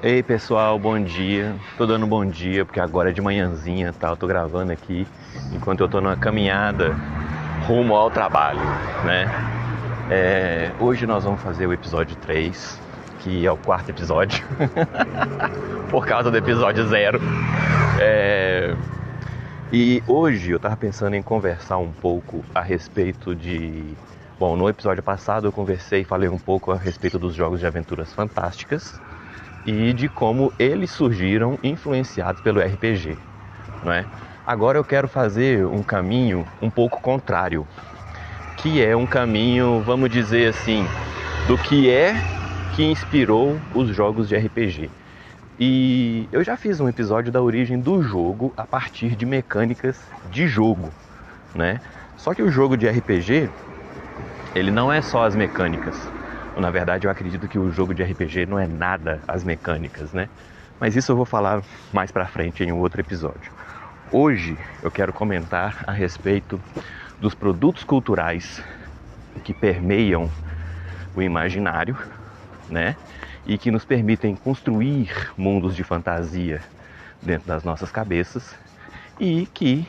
Ei pessoal, bom dia. Tô dando bom dia porque agora é de manhãzinha, tá? Eu tô gravando aqui enquanto eu tô numa caminhada rumo ao trabalho, né? Hoje nós vamos fazer o episódio 3, que é o quarto episódio, por causa do episódio 0. E hoje eu tava pensando em conversar um pouco a respeito de... Bom, no episódio passado eu conversei e falei um pouco a respeito dos jogos de aventuras fantásticas e de como eles surgiram influenciados pelo RPG, não é? Agora eu quero fazer um caminho um pouco contrário, que é um caminho, vamos dizer assim, do que inspirou os jogos de RPG. E eu já fiz um episódio da origem do jogo a partir de mecânicas de jogo, né? Só que o jogo de RPG, ele não é só as mecânicas. Na verdade, eu acredito que o jogo de RPG não é nada as mecânicas, né? Mas isso eu vou falar mais pra frente em um outro episódio. Hoje eu quero comentar a respeito dos produtos culturais que permeiam o imaginário, né? E que nos permitem construir mundos de fantasia dentro das nossas cabeças e que,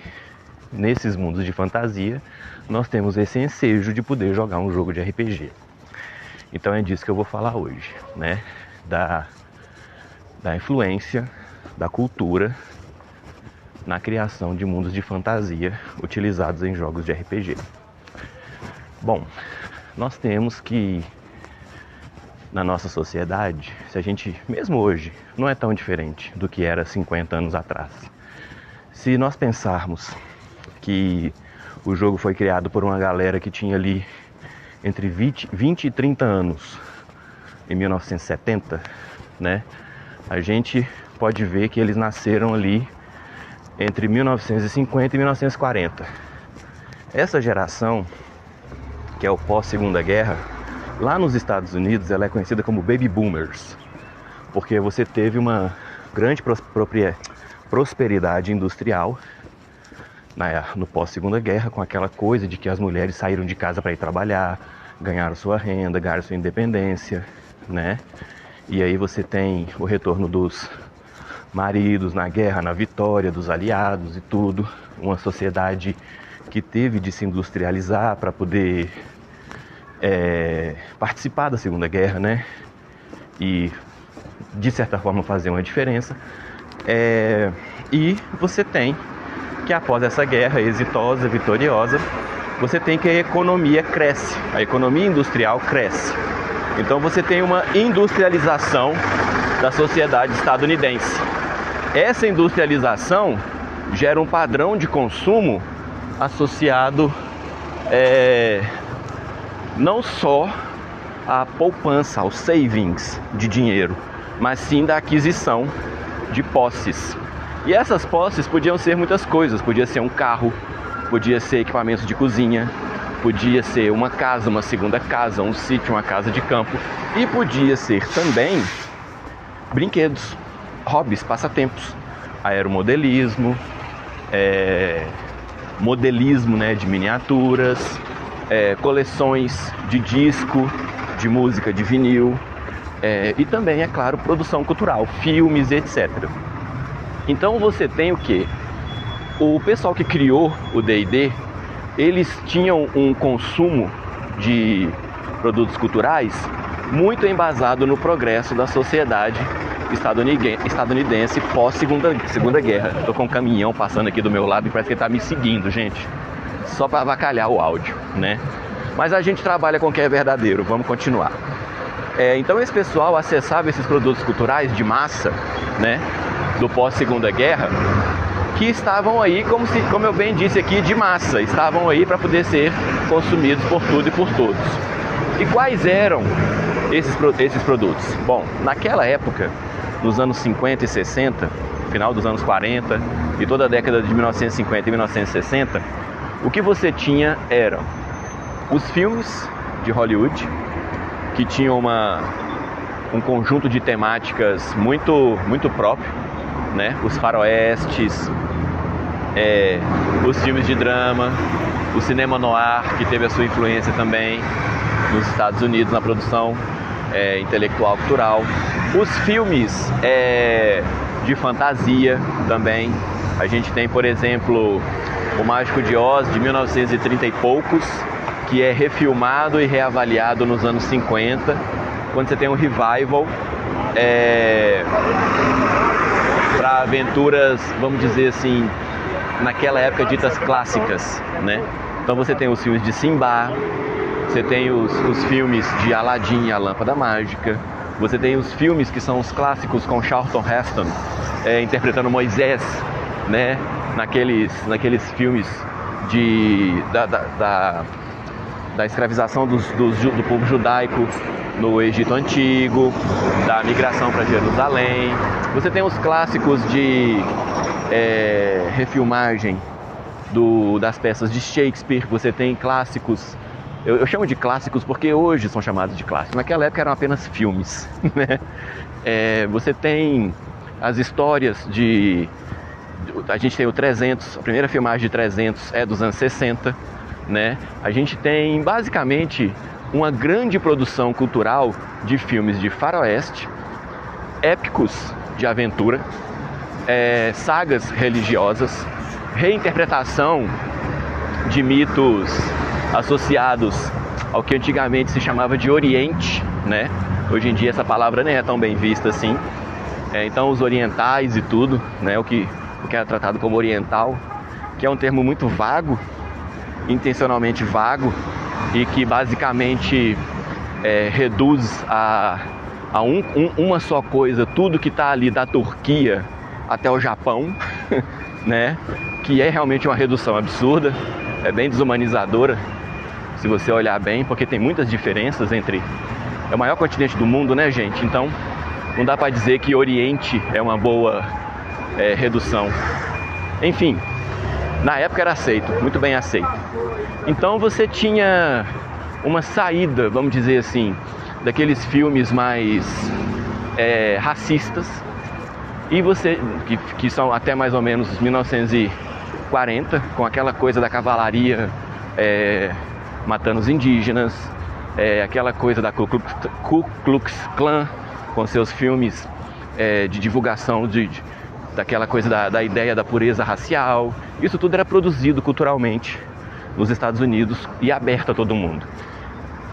nesses mundos de fantasia, nós temos esse ensejo de poder jogar um jogo de RPG. Então é disso que eu vou falar hoje, né? Da influência da cultura na criação de mundos de fantasia utilizados em jogos de RPG. Bom, nós temos que, na nossa sociedade, se a gente, mesmo hoje, não é tão diferente do que era 50 anos atrás. Se nós pensarmos que o jogo foi criado por uma galera que tinha ali entre 20 e 30 anos, em 1970, né? A gente pode ver que eles nasceram ali entre 1950 e 1940. Essa geração, que é o pós-Segunda Guerra, lá nos Estados Unidos ela é conhecida como Baby Boomers, porque você teve uma grande prosperidade industrial no pós-Segunda Guerra, com aquela coisa de que as mulheres saíram de casa para ir trabalhar, ganharam sua renda, ganharam sua independência, né? E aí você tem o retorno dos maridos na guerra, na vitória dos aliados e tudo. Uma sociedade que teve de se industrializar para poder participar da Segunda Guerra, né? E de certa forma fazer uma diferença. E você tem que após essa guerra exitosa, vitoriosa, você tem que a economia cresce, a economia industrial cresce. Então você tem uma industrialização da sociedade estadunidense. Essa industrialização gera um padrão de consumo associado não só à poupança, aos savings de dinheiro, mas sim da aquisição de posses. E essas posses podiam ser muitas coisas, podia ser um carro, podia ser equipamentos de cozinha, podia ser uma casa, uma segunda casa, um sítio, uma casa de campo, e podia ser também brinquedos, hobbies, passatempos, aeromodelismo, modelismo, né, de miniaturas, coleções de disco, de música de vinil, e também, é claro, produção cultural, filmes, etc. Então você tem o quê? O pessoal que criou o D&D, eles tinham um consumo de produtos culturais muito embasado no progresso da sociedade estadunidense pós-Segunda Guerra. Estou com um caminhão passando aqui do meu lado e parece que ele está me seguindo, gente. Só para avacalhar o áudio, né? Mas a gente trabalha com o que é verdadeiro, vamos continuar. Então esse pessoal acessava esses produtos culturais de massa, né, do pós-Segunda Guerra, que estavam aí, como eu bem disse aqui, de massa, estavam aí para poder ser consumidos por tudo e por todos. E quais eram esses produtos? Bom, naquela época, nos anos 50 e 60, final dos anos 40 e toda a década de 1950 e 1960, o que você tinha eram os filmes de Hollywood, que tinham um conjunto de temáticas muito, muito próprio, né? Os faroestes, os filmes de drama, o cinema noir, que teve a sua influência também nos Estados Unidos na produção intelectual cultural. Os filmes de fantasia também. A gente tem, por exemplo, O Mágico de Oz, de 1930 e poucos, que é refilmado e reavaliado nos anos 50. Quando você tem um revival para aventuras, vamos dizer assim, naquela época ditas clássicas, né? Então você tem os filmes de Simba, você tem os filmes de Aladdin e a Lâmpada Mágica, você tem os filmes que são os clássicos com Charlton Heston interpretando Moisés, né? Naqueles filmes da escravização do povo judaico no Egito Antigo, da migração para Jerusalém. Você tem os clássicos de refilmagem das peças de Shakespeare. Você tem clássicos, eu chamo de clássicos porque hoje são chamados de clássicos, naquela época eram apenas filmes, né? Você tem as histórias a gente tem o 300, a primeira filmagem de 300 é dos anos 60, né? A gente tem basicamente uma grande produção cultural de filmes de faroeste, épicos de aventura, sagas religiosas, reinterpretação de mitos associados ao que antigamente se chamava de Oriente, né? Hoje em dia essa palavra nem é tão bem vista assim. Então os orientais e tudo, né? O que era tratado como oriental, que é um termo muito vago, intencionalmente vago, e que basicamente reduz a uma só coisa, tudo que está ali da Turquia até o Japão, né? Que é realmente uma redução absurda, é bem desumanizadora, se você olhar bem, porque tem muitas diferenças entre... É o maior continente do mundo, né, gente? Então, não dá para dizer que Oriente é uma boa redução. Enfim, na época era aceito, muito bem aceito. Então você tinha uma saída, vamos dizer assim, daqueles filmes mais racistas, e que são até mais ou menos 1940, com aquela coisa da cavalaria matando os indígenas, aquela coisa da Ku Klux Klan, com seus filmes de divulgação daquela coisa da ideia da pureza racial. Isso tudo era produzido culturalmente nos Estados Unidos e aberto a todo mundo.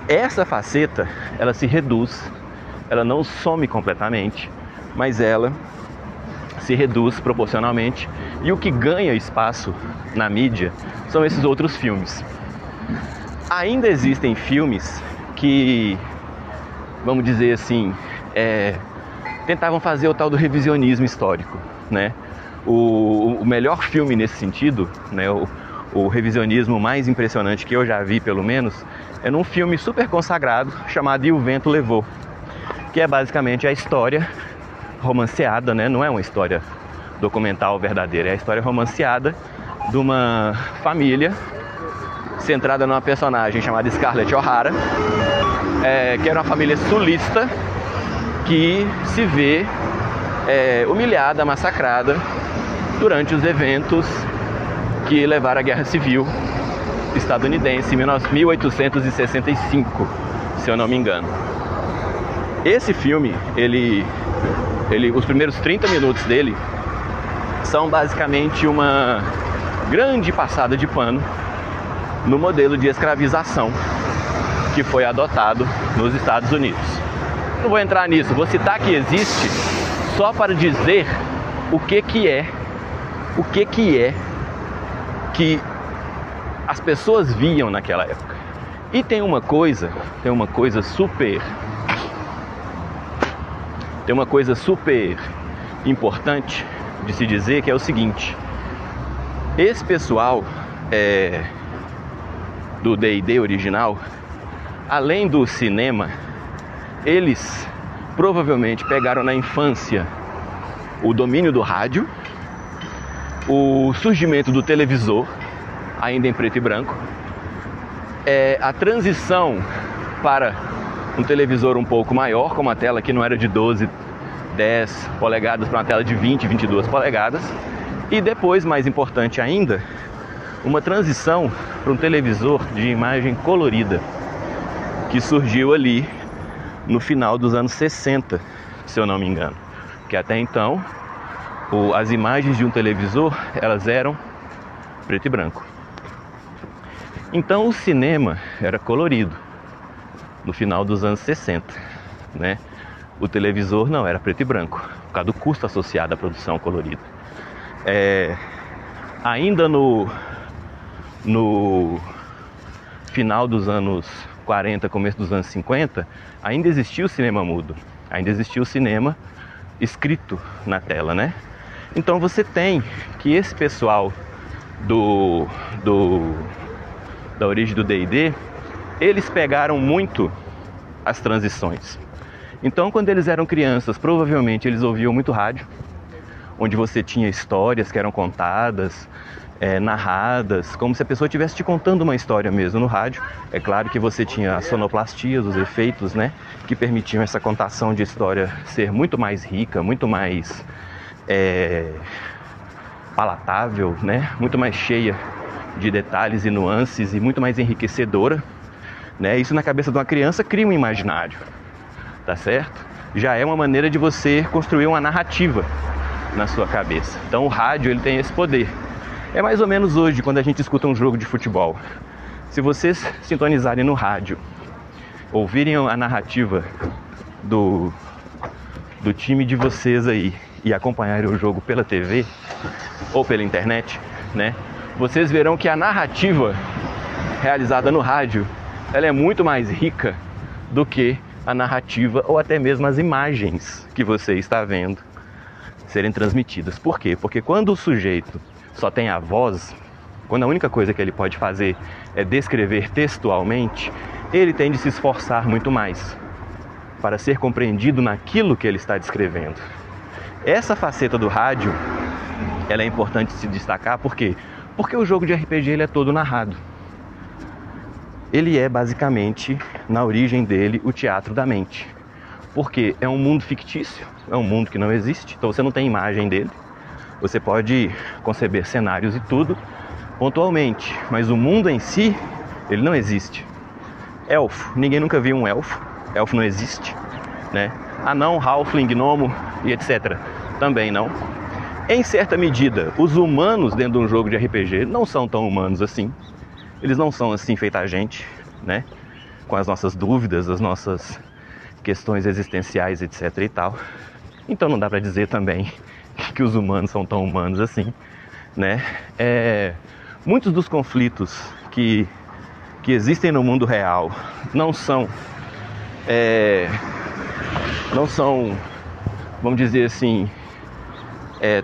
Essa faceta, ela se reduz, ela não some completamente, mas ela se reduz proporcionalmente, e o que ganha espaço na mídia são esses outros filmes. Ainda existem filmes que, vamos dizer assim, tentavam fazer o tal do revisionismo histórico, né? O melhor filme nesse sentido, né, o revisionismo mais impressionante que eu já vi, pelo menos, é num filme super consagrado chamado E o Vento Levou, que é basicamente a história romanceada, né? Não é uma história documental verdadeira, é a história romanceada de uma família centrada numa personagem chamada Scarlett O'Hara, que era uma família sulista que se vê humilhada, massacrada durante os eventos que levaram à Guerra Civil estadunidense em 1865, se eu não me engano. Esse filme, os primeiros 30 minutos dele são basicamente uma grande passada de pano no modelo de escravização que foi adotado nos Estados Unidos. Não vou entrar nisso, vou citar que existe só para dizer o que é que as pessoas viam naquela época. E tem uma coisa super importante de se dizer, que é o seguinte: esse pessoal do D&D original, além do cinema, eles provavelmente pegaram na infância o domínio do rádio, o surgimento do televisor, ainda em preto e branco, a transição para um televisor um pouco maior, com uma tela que não era de 12, 10 polegadas para uma tela de 20, 22 polegadas, e depois, mais importante ainda, uma transição para um televisor de imagem colorida, que surgiu ali no final dos anos 60, se eu não me engano. Porque até então, as imagens de um televisor, elas eram preto e branco. Então o cinema era colorido no final dos anos 60, né? O televisor não, era preto e branco, por causa do custo associado à produção colorida. Ainda no final dos anos 40, começo dos anos 50, ainda existia o cinema mudo, ainda existia o cinema escrito na tela, né? Então você tem que esse pessoal da origem do D&D, eles pegaram muito as transições. Então, quando eles eram crianças, provavelmente eles ouviam muito rádio, onde você tinha histórias que eram contadas, narradas, como se a pessoa estivesse te contando uma história mesmo no rádio. É claro que você tinha as sonoplastias, os efeitos, né, que permitiam essa contação de história ser muito mais rica, muito mais palatável, né, muito mais cheia de detalhes e nuances e muito mais enriquecedora, né? Isso na cabeça de uma criança cria um imaginário, tá certo? Já é uma maneira de você construir uma narrativa na sua cabeça. Então o rádio, ele tem esse poder. É mais ou menos hoje, quando a gente escuta um jogo de futebol. Se vocês sintonizarem no rádio, ouvirem a narrativa do time de vocês aí e acompanharem o jogo pela TV ou pela internet, né? Vocês verão que a narrativa realizada no rádio, ela é muito mais rica do que a narrativa ou até mesmo as imagens que você está vendo serem transmitidas. Por quê? Porque quando o sujeito só tem a voz, quando a única coisa que ele pode fazer é descrever textualmente, ele tem de se esforçar muito mais para ser compreendido naquilo que ele está descrevendo. Essa faceta do rádio, ela é importante se destacar, por quê? Porque o jogo de RPG, ele é todo narrado. Ele é basicamente, na origem dele, o teatro da mente. Porque é um mundo fictício, é um mundo que não existe, então você não tem imagem dele. Você pode conceber cenários e tudo pontualmente, mas o mundo em si, ele não existe. Elfo, ninguém nunca viu um elfo, elfo não existe, né? Anão, halfling, gnomo e etc. também não. Em certa medida, os humanos dentro de um jogo de RPG não são tão humanos assim. Eles não são assim feita a gente, né? Com as nossas dúvidas, as nossas questões existenciais, etc e tal. Então não dá pra dizer também que os humanos são tão humanos assim, né? Muitos dos conflitos que existem no mundo real não são, vamos dizer assim,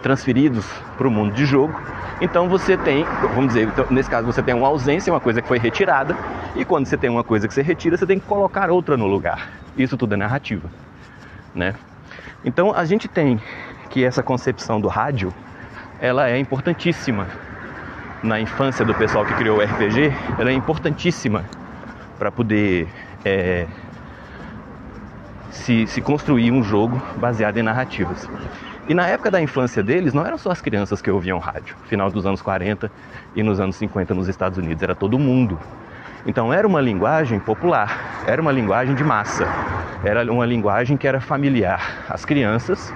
transferidos para o mundo de jogo. Então você tem, vamos dizer, nesse caso você tem uma ausência, uma coisa que foi retirada, e quando você tem uma coisa que você retira, você tem que colocar outra no lugar. Isso tudo é narrativa, né? Então a gente tem que essa concepção do rádio, ela é importantíssima na infância do pessoal que criou o RPG, ela é importantíssima para poder se construir um jogo baseado em narrativas. E na época da infância deles, não eram só as crianças que ouviam rádio. Final dos anos 40 e nos anos 50 nos Estados Unidos, era todo mundo. Então era uma linguagem popular, era uma linguagem de massa. Era uma linguagem que era familiar às crianças,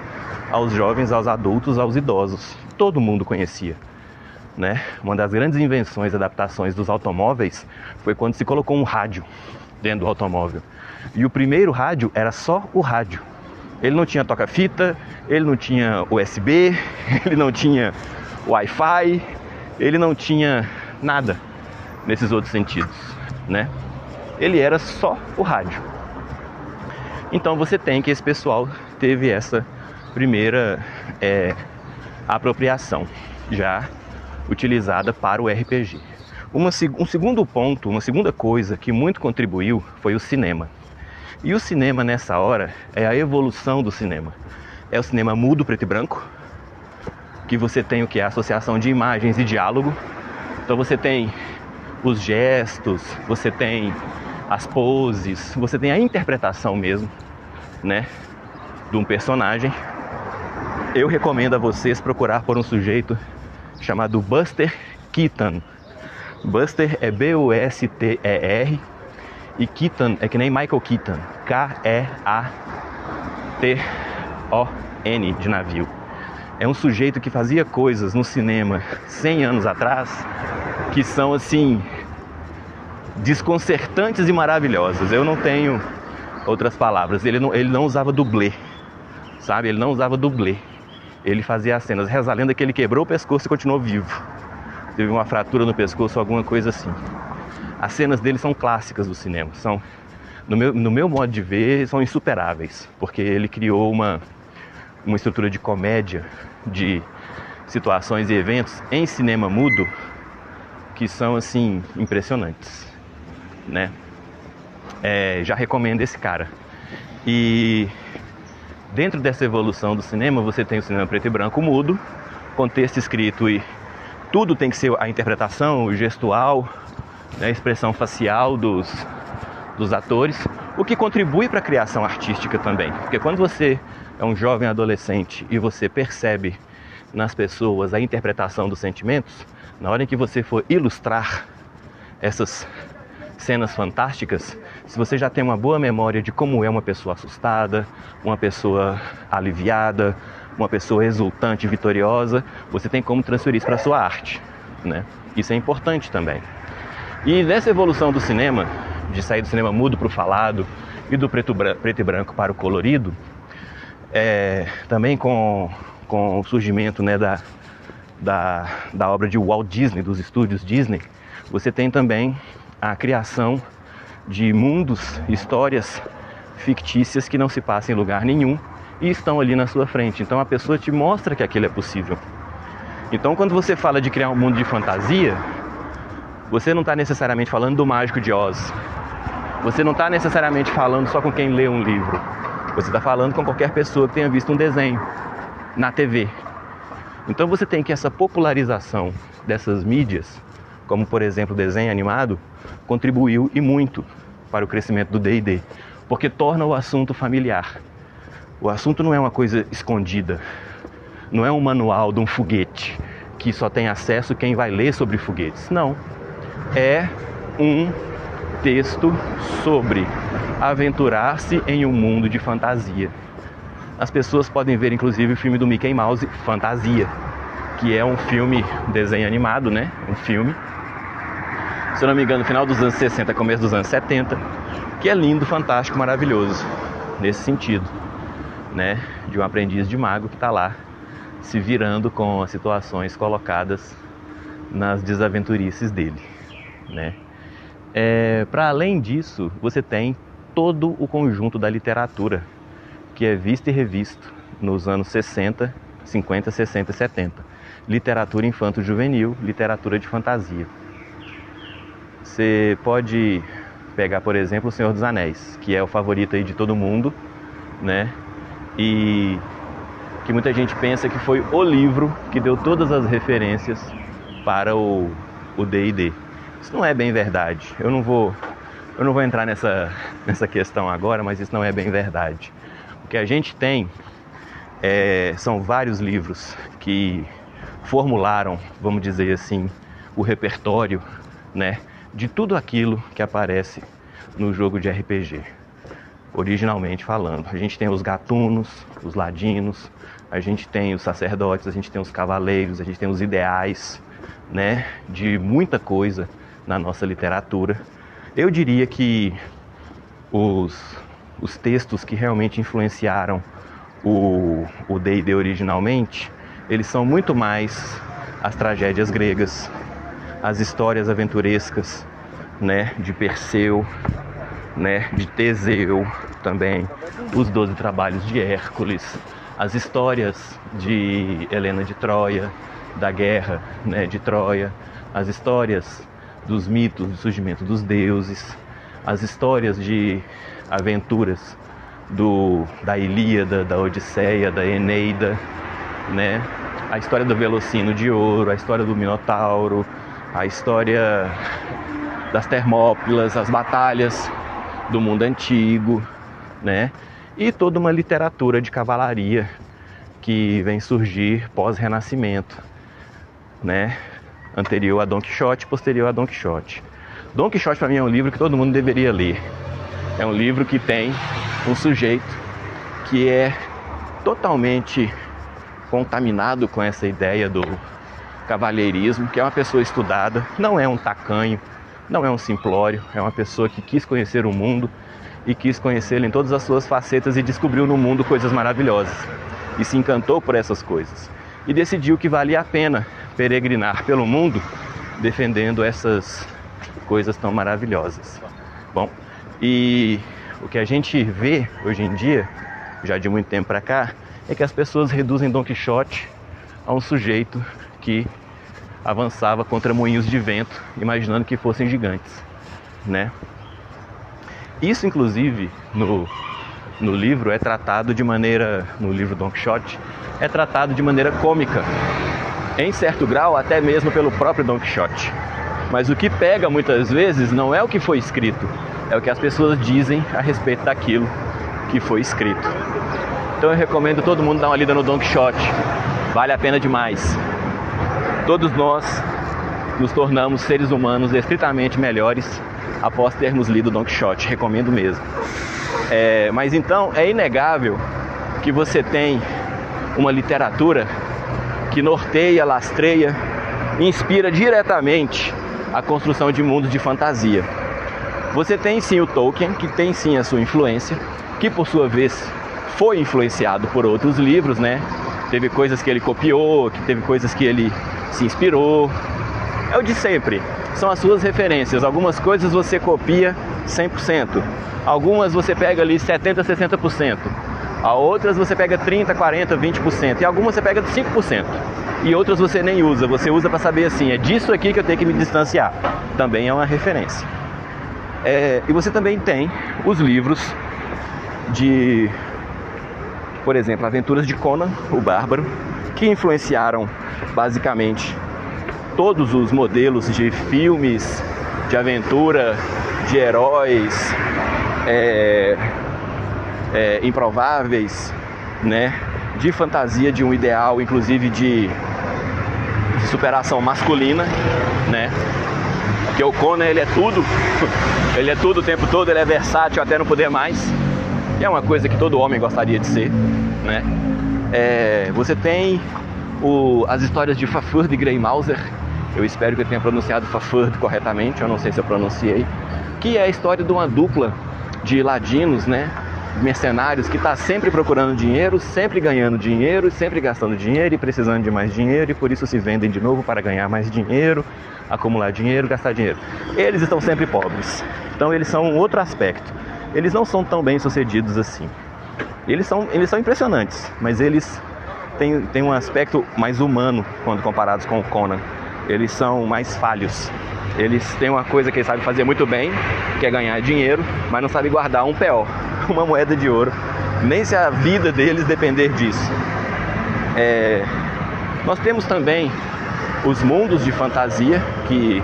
aos jovens, aos adultos, aos idosos. Todo mundo conhecia, né? Uma das grandes invenções, adaptações dos automóveis foi quando se colocou um rádio dentro do automóvel. E o primeiro rádio era só o rádio. Ele não tinha toca-fita, ele não tinha USB, ele não tinha Wi-Fi, ele não tinha nada nesses outros sentidos, né? Ele era só o rádio. Então você tem que esse pessoal teve essa primeira apropriação já utilizada para o RPG. Um segundo ponto, uma segunda coisa que muito contribuiu foi o cinema. E o cinema nessa hora é a evolução do cinema. É o cinema mudo, preto e branco, que você tem o que é a associação de imagens e diálogo. Então você tem os gestos, você tem as poses, você tem a interpretação mesmo, né, de um personagem. Eu recomendo a vocês procurar por um sujeito chamado Buster Keaton. Buster é B-U-S-T-E-R e Keaton é que nem Michael Keaton, K-E-A-T O-N de navio. É um sujeito que fazia coisas no cinema 100 anos atrás que são, assim, desconcertantes e maravilhosas. Eu não tenho outras palavras. Ele não usava dublê, sabe? Ele não usava dublê. Ele fazia as cenas. Reza a lenda que ele quebrou o pescoço e continuou vivo. Teve uma fratura no pescoço, alguma coisa assim. As cenas dele são clássicas do cinema. São, no meu modo de ver, são insuperáveis. Porque ele criou uma estrutura de comédia, de situações e eventos em cinema mudo que são, assim, impressionantes, né? Já recomendo esse cara. E dentro dessa evolução do cinema, você tem o cinema preto e branco mudo, com texto escrito, e tudo tem que ser a interpretação, o gestual, né, a expressão facial dos atores, o que contribui para a criação artística também. Porque quando você é um jovem adolescente e você percebe nas pessoas a interpretação dos sentimentos, na hora em que você for ilustrar essas cenas fantásticas, se você já tem uma boa memória de como é uma pessoa assustada, uma pessoa aliviada, uma pessoa exultante, vitoriosa, você tem como transferir isso para a sua arte, né? Isso é importante também. E nessa evolução do cinema, de sair do cinema mudo para o falado e do preto e branco para o colorido, também com o surgimento, né, da obra de Walt Disney, dos estúdios Disney, você tem também a criação de mundos, histórias fictícias que não se passam em lugar nenhum e estão ali na sua frente. Então a pessoa te mostra que aquilo é possível. Então quando você fala de criar um mundo de fantasia, você não está necessariamente falando do Mágico de Oz. Você não está necessariamente falando só com quem lê um livro. Você está falando com qualquer pessoa que tenha visto um desenho na TV. Então você tem que essa popularização dessas mídias, como por exemplo o desenho animado, contribuiu e muito para o crescimento do D&D, porque torna o assunto familiar. O assunto não é uma coisa escondida, não é um manual de um foguete que só tem acesso quem vai ler sobre foguetes. Não, é um texto sobre aventurar-se em um mundo de fantasia. As pessoas podem ver inclusive o filme do Mickey Mouse, Fantasia, que é um filme, desenho animado, né? Um filme, se eu não me engano, no final dos anos 60, começo dos anos 70, que é lindo, fantástico, maravilhoso, nesse sentido, né? De um aprendiz de mago que está lá se virando com as situações colocadas nas desaventurices dele, né? Para além disso, você tem todo o conjunto da literatura que é visto e revisto nos anos 60, 50, 60 e 70. Literatura infanto-juvenil, literatura de fantasia. Você pode pegar, por exemplo, O Senhor dos Anéis, que é o favorito aí de todo mundo, né? E que muita gente pensa que foi o livro que deu todas as referências para o D&D. Isso não é bem verdade. Eu não vou entrar nessa questão agora, mas isso não é bem verdade. O que a gente tem são vários livros que formularam, vamos dizer assim, o repertório, né, de tudo aquilo que aparece no jogo de RPG, originalmente falando. A gente tem os gatunos, os ladinos, a gente tem os sacerdotes, a gente tem os cavaleiros, a gente tem os ideais, né, de muita coisa na nossa literatura. Eu diria que os textos que realmente influenciaram o D&D originalmente, eles são muito mais as tragédias gregas, as histórias aventurescas, né, de Perseu, né, de Teseu também, os 12 trabalhos de Hércules, as histórias de Helena de Troia, da guerra, né, de Troia, as histórias dos mitos, do surgimento dos deuses, as histórias de aventuras da Ilíada, da Odisseia, da Eneida, né? A história do Velocino de Ouro, a história do Minotauro, a história das Termópilas, as batalhas do mundo antigo, né? E toda uma literatura de cavalaria que vem surgir pós-Renascimento, né? Anterior a Dom Quixote, posterior a Dom Quixote. Dom Quixote, para mim, é um livro que todo mundo deveria ler. É um livro que tem um sujeito que é totalmente contaminado com essa ideia do cavalheirismo, que é uma pessoa estudada, não é um tacanho, não é um simplório, é uma pessoa que quis conhecer o mundo e quis conhecê-lo em todas as suas facetas e descobriu no mundo coisas maravilhosas e se encantou por essas coisas e decidiu que valia a pena peregrinar pelo mundo defendendo essas coisas tão maravilhosas. Bom, e o que a gente vê hoje em dia, já de muito tempo para cá, é que as pessoas reduzem Dom Quixote a um sujeito que avançava contra moinhos de vento, imaginando que fossem gigantes, né? Isso, inclusive, no livro é tratado de maneira, no livro Dom Quixote, é tratado de maneira cômica, em certo grau até mesmo pelo próprio Dom Quixote. Mas o que pega muitas vezes não é o que foi escrito, é o que as pessoas dizem a respeito daquilo que foi escrito. Então eu recomendo todo mundo dar uma lida no Dom Quixote, vale a pena demais. Todos nós nos tornamos seres humanos estritamente melhores após termos lido Dom Quixote, recomendo mesmo. Mas então é inegável que você tem uma literatura que norteia, lastreia, inspira diretamente a construção de mundos de fantasia. Você tem sim o Tolkien, que tem sim a sua influência, que por sua vez foi influenciado por outros livros, né? Teve coisas que ele copiou, que teve coisas que ele se inspirou. É o de sempre, são as suas referências. Algumas coisas você copia 100%, algumas você pega ali 70%, 60%, a outras você pega 30%, 40%, 20%, e algumas você pega 5%. E outras você nem usa, você usa para saber assim, é disso aqui que eu tenho que me distanciar. Também é uma referência. E você também tem os livros de, por exemplo, Aventuras de Conan, o Bárbaro, que influenciaram basicamente todos os modelos de filmes, de aventura, de heróis, improváveis, né? De fantasia, de um ideal, inclusive de superação masculina, né? Porque o Conan, ele é tudo o tempo todo, ele é versátil até não poder mais, e é uma coisa que todo homem gostaria de ser, né? Você tem as histórias de Fafhrd e Grey Mouser, eu espero que eu tenha pronunciado Fafhrd corretamente, eu não sei se eu pronunciei, que é a história de uma dupla de ladinos, né? Mercenários que está sempre procurando dinheiro, sempre ganhando dinheiro, sempre gastando dinheiro e precisando de mais dinheiro, e por isso se vendem de novo para ganhar mais dinheiro, acumular dinheiro, gastar dinheiro. Eles estão sempre pobres, então eles são um outro aspecto. Eles não são tão bem sucedidos assim. Eles são impressionantes, mas eles têm um aspecto mais humano quando comparados com o Conan. Eles são mais falhos. Eles têm uma coisa que eles sabem fazer muito bem, que é ganhar dinheiro, mas não sabem guardar um PO, uma moeda de ouro, nem se a vida deles depender disso. Nós temos também os mundos de fantasia, que,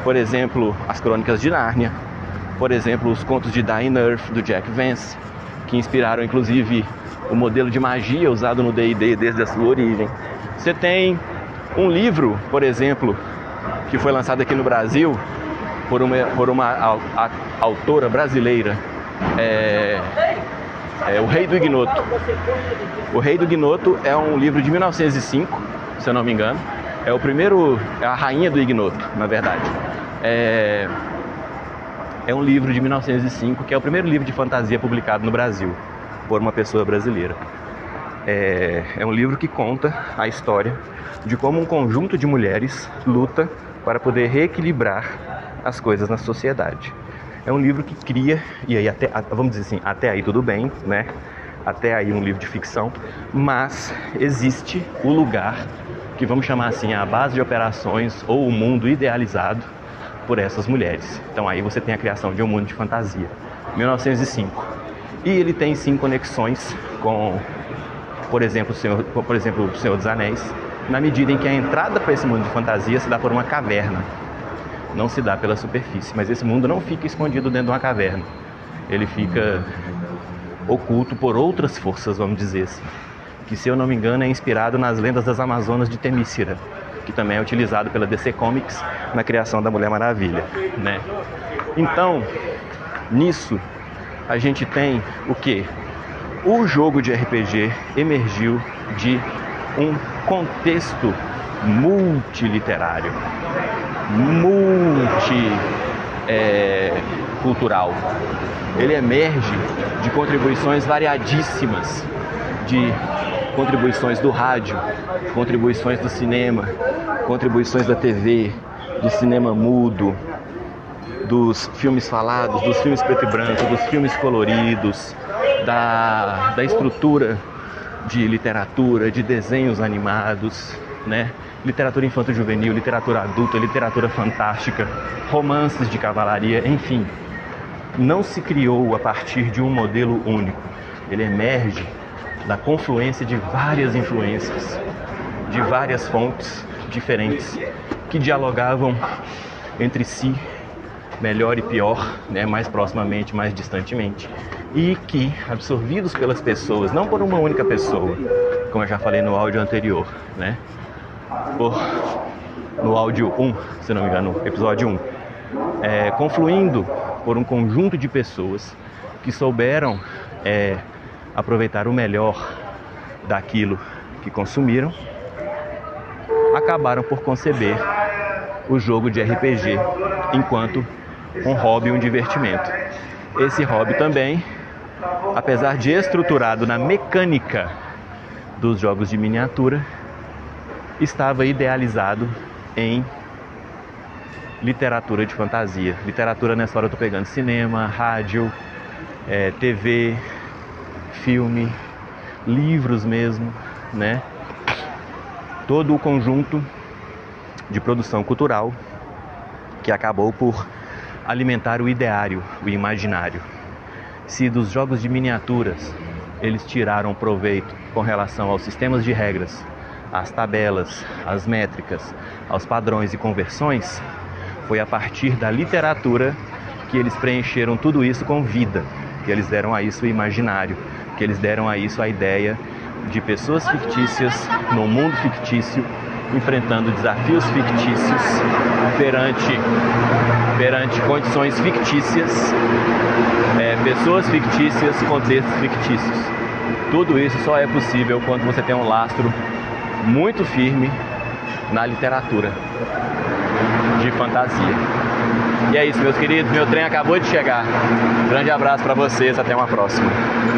por exemplo, as Crônicas de Nárnia, por exemplo, os contos de Dying Earth, do Jack Vance, que inspiraram inclusive o modelo de magia usado no D&D desde a sua origem. Você tem um livro, por exemplo, que foi lançado aqui no Brasil por uma autora brasileira, O Rei do Ignoto. O Rei do Ignoto é um livro de 1905, se eu não me engano. É a Rainha do Ignoto, na verdade. É um livro de 1905, que é o primeiro livro de fantasia publicado no Brasil por uma pessoa brasileira. É um livro que conta a história de como um conjunto de mulheres luta para poder reequilibrar as coisas na sociedade. É um livro que cria, e aí vamos dizer assim, até aí tudo bem, né? Até aí um livro de ficção, mas existe o lugar que vamos chamar assim, a base de operações ou o mundo idealizado por essas mulheres. Então aí você tem a criação de um mundo de fantasia, 1905. E ele tem sim conexões com, por exemplo, o Senhor dos Anéis, na medida em que a entrada para esse mundo de fantasia se dá por uma caverna, não se dá pela superfície, mas esse mundo não fica escondido dentro de uma caverna, ele fica oculto por outras forças, vamos dizer assim, que, se eu não me engano, é inspirado nas lendas das Amazonas de Temícera, que também é utilizado pela DC Comics na criação da Mulher Maravilha, né? Então, nisso, a gente tem o quê? O jogo de RPG emergiu de um contexto multiliterário, multicultural. Ele emerge de contribuições variadíssimas, de contribuições do rádio, contribuições do cinema, contribuições da TV, do cinema mudo, dos filmes falados, dos filmes preto e branco, dos filmes coloridos, da estrutura de literatura, de desenhos animados, né? Literatura infanto-juvenil, literatura adulta, literatura fantástica, romances de cavalaria, enfim. Não se criou a partir de um modelo único. Ele emerge da confluência de várias influências, de várias fontes diferentes, que dialogavam entre si, melhor e pior, né? Mais proximamente, mais distantemente, e que, absorvidos pelas pessoas, não por uma única pessoa, como eu já falei no áudio anterior, né? No áudio 1, se não me engano, episódio 1, confluindo por um conjunto de pessoas que souberam aproveitar o melhor daquilo que consumiram, acabaram por conceber o jogo de RPG enquanto um hobby, um divertimento. Esse hobby também, apesar de estruturado na mecânica dos jogos de miniatura, estava idealizado em literatura de fantasia. Literatura, nessa hora eu estou pegando cinema, rádio, TV, filme, livros mesmo, né? Todo o conjunto de produção cultural que acabou por alimentar o ideário, o imaginário. Se dos jogos de miniaturas eles tiraram proveito com relação aos sistemas de regras, às tabelas, às métricas, aos padrões e conversões, foi a partir da literatura que eles preencheram tudo isso com vida, que eles deram a isso o imaginário, que eles deram a isso a ideia de pessoas fictícias no mundo fictício, enfrentando desafios fictícios perante condições fictícias, pessoas fictícias, contextos fictícios. Tudo isso só é possível quando você tem um lastro muito firme na literatura de fantasia. E é isso, meus queridos, meu trem acabou de chegar. Grande abraço para vocês, até uma próxima.